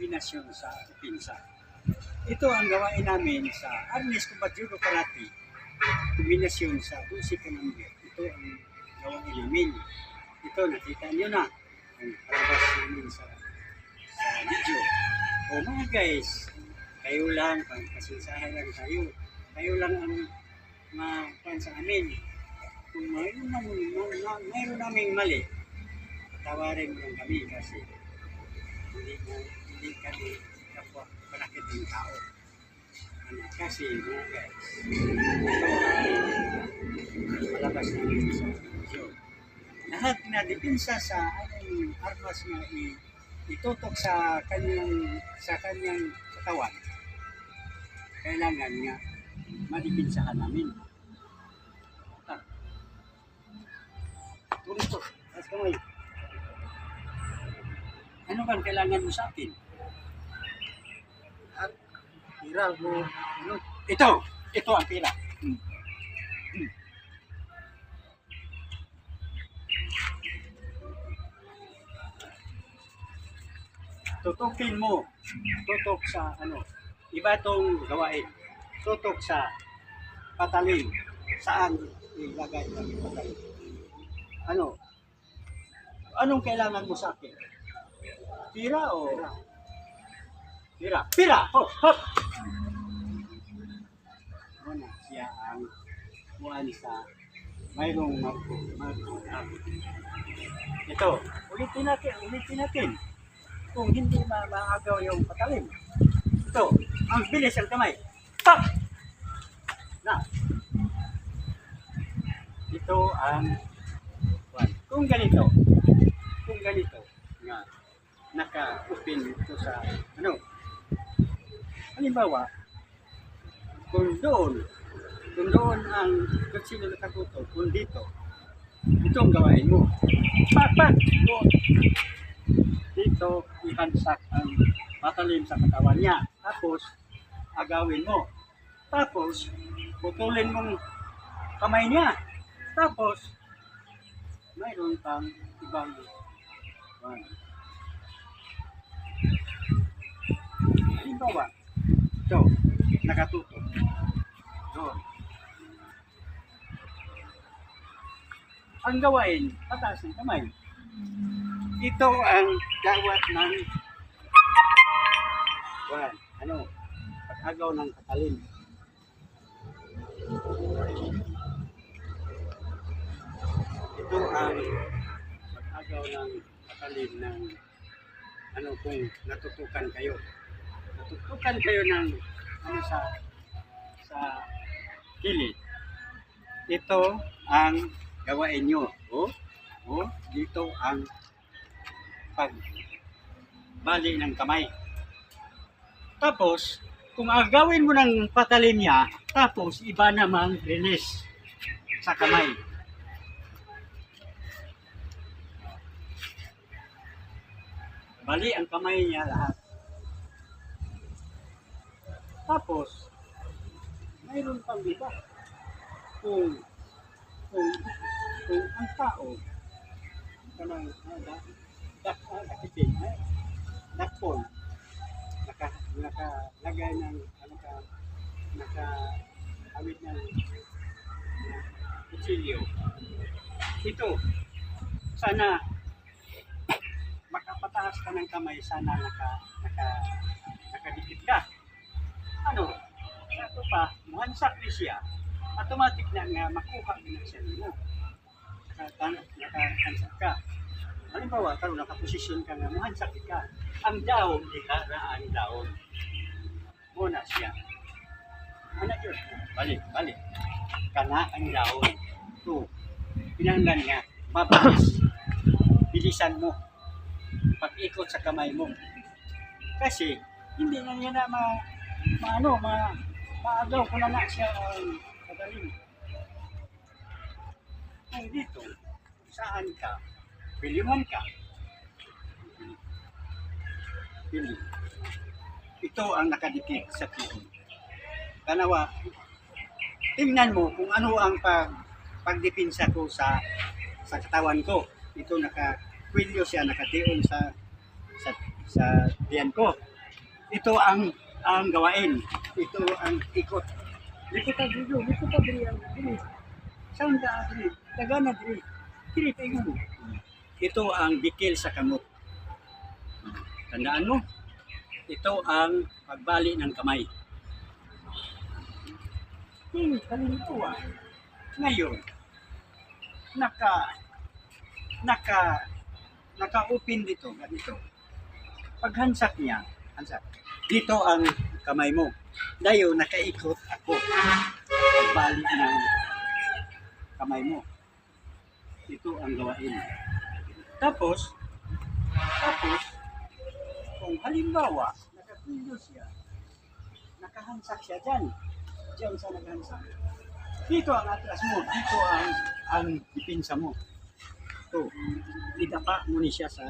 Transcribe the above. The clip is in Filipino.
kombinasyon sa pinsa. Ito ang gawain namin sa Arnis Combat Judo Karate, kombinasyon sa 12 Panambit. Ito ang gawain namin. Ito, nakita nyo na ang palabas namin sa video. O mga guys, kayo lang, pagkasinsahan lang kayo. Kayo lang ang mapan sa amin. Kung mayroon naming mali, tawarin mo lang kami kasi hindi kami kapwa panakit ng tao. Kasi mga guys, ito palabas namin sa video. Lahat na dipinsa sa ating armas na itutok sa kanyang katawan, kailangan nga madipinsahan namin. Tulis ko, taas kamay. Ano bang kailangan mo sa akin? At pira mo. Ano? Ito ang pira. Tutukin mo. Tutok sa iba itong gawain. Tutok sa patalim. Saan ilagay ang patalim? Anong kailangan mo sa akin? Pira o? Pira! Hop! Hop! Muna siya ang muan sa mayroong magpapag. Ito, ulitin natin. Kung hindi maagaw yung patalim. Ito, ang bilis ang kamay. Pop! Na. Ito ang kung ganito nga naka-open ito sa halimbawa kung doon ang sino nakatuto, kung dito ito ang gawain mo, pak dito ihansak ang patalim sa katawan niya, tapos agawin mo, tapos putulin mong kamay niya, tapos mayroon pang ibang halimbawa ito, nakatutok doon. Ang gawain, pataas ng kamay. Ito ang gawat ng pag-agaw ng patalim. Ito ang pag-agaw ng patalim ng kung natutukan kayo. Natutukan kayo ng sa kilid. Ito ang gawain nyo. Dito ang pagbali ng kamay. Tapos, kung agawin mo ng patalim niya, tapos iba namang release sa kamay. Bali ang kamay niya lahat. Tapos, mayroon pang iba. Kung ang tao kanang dakpon nakalagay ng nakawit ng kutsilyo. Ito, sana makapataas ka ng kamay, sana nakadikit ka. Ito pa, muhansak ni siya, automatic na nga makuha din ang siya mo. Nakahansak ka. Halimbawa, karon nakaposisyon ka nga, muhansak ka. Ang daon, ang daon. Muna siya. Yun? Balik. Kana ang daon. Ito, pinanglan nga, mabilis. Bilisan mo. Pag-ikot sa kamay mo. Kasi, hindi na niya na maagaw ko na siya ang padaling. Kung dito, saan ka, biliman ka. Ito ang nakadikit sa kilid. Kanawa, tingnan mo kung ano ang pagdipinsa ko sa katawan ko. Ito naka-kwilyo siya, nakatiyon sa diyan ko. ito ang gawain. Ito ang ikot. Likot ka dito, likot ka dito. Saan ka dito? Tagana dito. Dili tayo mo. Ito ang bikil sa kamot. Tandaan mo, ito ang pagbali ng kamay. Kalimbawa, ngayon, naka-open dito, ganito. Paghansak niya, hansak. Dito ang kamay mo. Dayo, nakaikot ako. Pagbali ng kamay mo. Ito ang gawain. Tapos, kung halimbawa, nakapulo siya, nakahansak siya dyan. Diyan sa naghansak. Dito ang atras mo, dito ang ipinsa mo. Ito, idapa mo ni siya sa